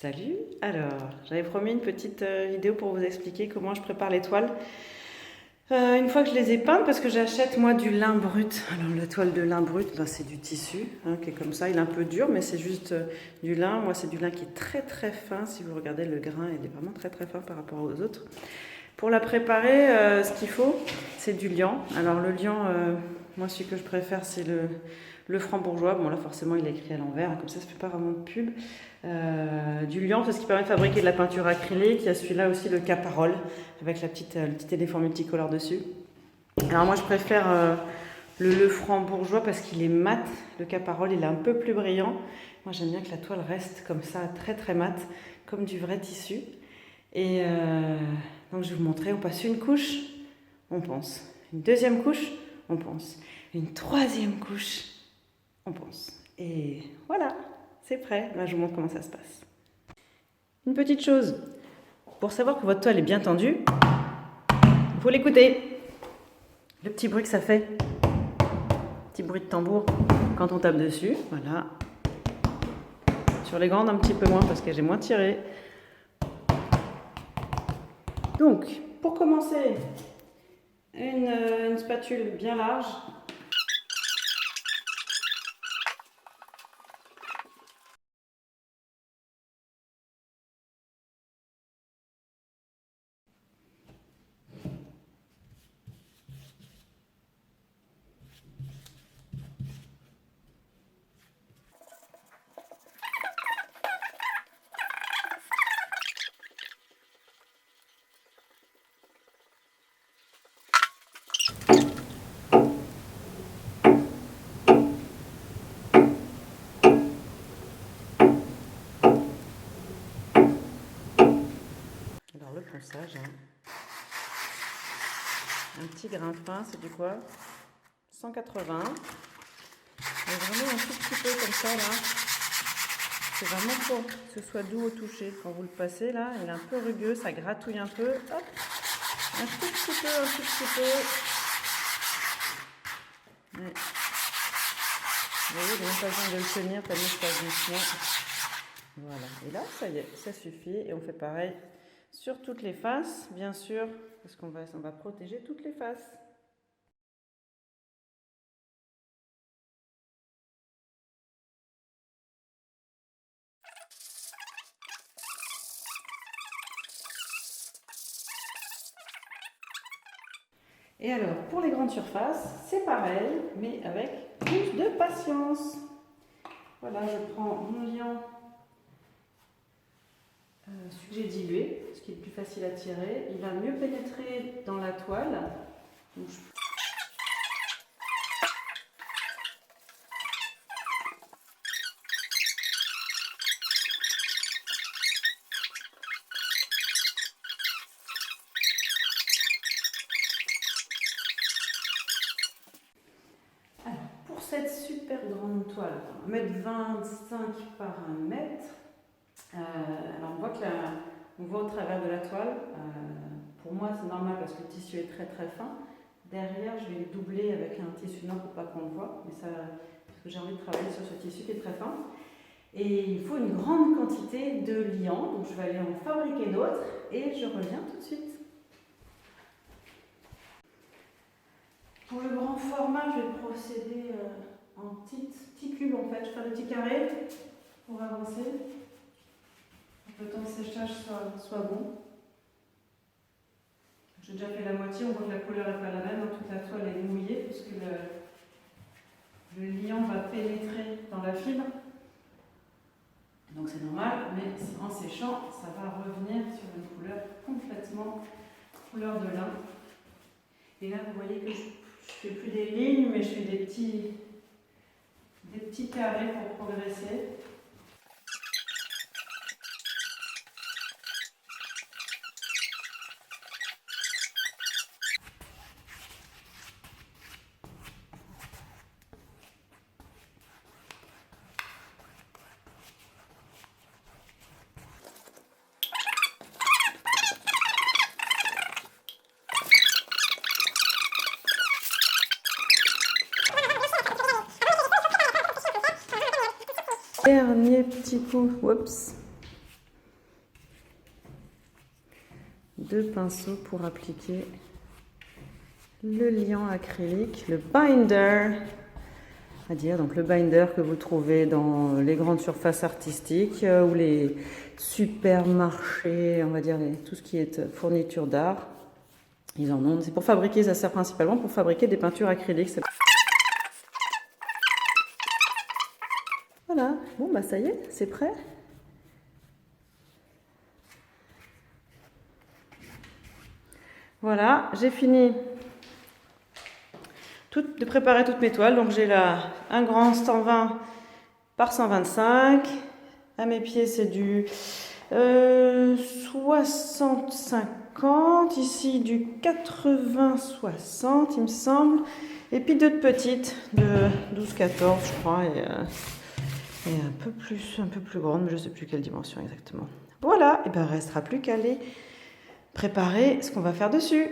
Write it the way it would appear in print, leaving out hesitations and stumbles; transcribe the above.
Salut! Alors, j'avais promis une petite vidéo pour vous expliquer comment je prépare les toiles. Une fois que je les ai peintes, parce que j'achète moi du lin brut. Alors la toile de lin brut, ben, c'est du tissu, qui est comme ça. Il est un peu dur, mais c'est juste du lin. Moi, c'est du lin qui est très très fin. Si vous regardez le grain, il est vraiment très très fin par rapport aux autres. Pour la préparer, ce qu'il faut, c'est du liant. Alors le liant, moi celui que je préfère, c'est le franc-bourgeois. Bon là forcément il est écrit à l'envers, comme ça ne fait pas vraiment de pub. Du liant, c'est ce qui permet de fabriquer de la peinture acrylique. Il y a celui-là aussi, le Caparol, avec le petit éléphant multicolore dessus. Alors moi je préfère le franc-bourgeois parce qu'il est mat. Le Caparol il est un peu plus brillant. Moi j'aime bien que la toile reste comme ça, très très mat, comme du vrai tissu. Et donc je vais vous montrer, on passe une couche, on ponce. Une deuxième couche, on ponce. Une troisième couche, on ponce. Et voilà, c'est prêt. Là, je vous montre comment ça se passe. Une petite chose, pour savoir que votre toile est bien tendue, il faut l'écouter. Le petit bruit que ça fait, petit bruit de tambour quand on tape dessus, voilà. Sur les grandes, un petit peu moins parce que j'ai moins tiré. Donc, pour commencer, une spatule bien large. Alors le ponçage, un petit grain fin, c'est du quoi? 180. Mais vraiment un tout petit peu comme ça là. C'est vraiment pour que ce soit doux au toucher. Quand vous le passez là, il est un peu rugueux, ça gratouille un peu. Hop, un tout petit peu, un tout petit peu. Ouais. Vous voyez, il n'y a même pas besoin de le tenir tellement ça passe doucement. Voilà, et là, ça y est, ça suffit. Et on fait pareil sur toutes les faces, bien sûr, parce qu'on va protéger toutes les faces. Et alors, pour les grandes surfaces, c'est pareil, mais avec plus de patience. Voilà, je prends mon liant, celui que j'ai dilué, ce qui est le plus facile à tirer. Il va mieux pénétrer dans la toile. Donc, alors, pour cette super grande toile, 1,25 m par 1 m, alors on voit que on voit au travers de la toile. Pour moi, c'est normal parce que le tissu est très très fin. Derrière, je vais le doubler avec un tissu noir pour pas qu'on le voit, mais ça, parce que j'ai envie de travailler sur ce tissu qui est très fin. Et il faut une grande quantité de liant, donc je vais aller en fabriquer d'autres et je reviens tout de suite. Pour le grand format, je vais procéder en petits cubes en fait. Je fais des petits carrés pour avancer. Le temps de séchage soit bon. J'ai déjà fait la moitié, on voit que la couleur n'est pas la même, toute la toile est mouillée puisque le liant va pénétrer dans la fibre. Donc c'est normal, mais en séchant, ça va revenir sur une couleur complètement couleur de lin. Et là, vous voyez que je ne fais plus des lignes, mais je fais des petits carrés pour progresser. Dernier petit coup, oups, 2 pinceaux pour appliquer le liant acrylique, le binder, c'est-à-dire donc le binder que vous trouvez dans les grandes surfaces artistiques ou les supermarchés, on va dire tout ce qui est fourniture d'art. Ils en ont. C'est pour fabriquer, ça sert principalement pour fabriquer des peintures acryliques. Voilà, bon bah ça y est, c'est prêt. Voilà, j'ai fini de préparer toutes mes toiles. Donc j'ai là un grand 120 par 125. À mes pieds, c'est du 60-50. Ici, du 80-60, il me semble. Et puis d'autres petites de 12-14, je crois. Et un peu plus grande, mais je ne sais plus quelle dimension exactement. Voilà, et bien il ne restera plus qu'à aller préparer ce qu'on va faire dessus.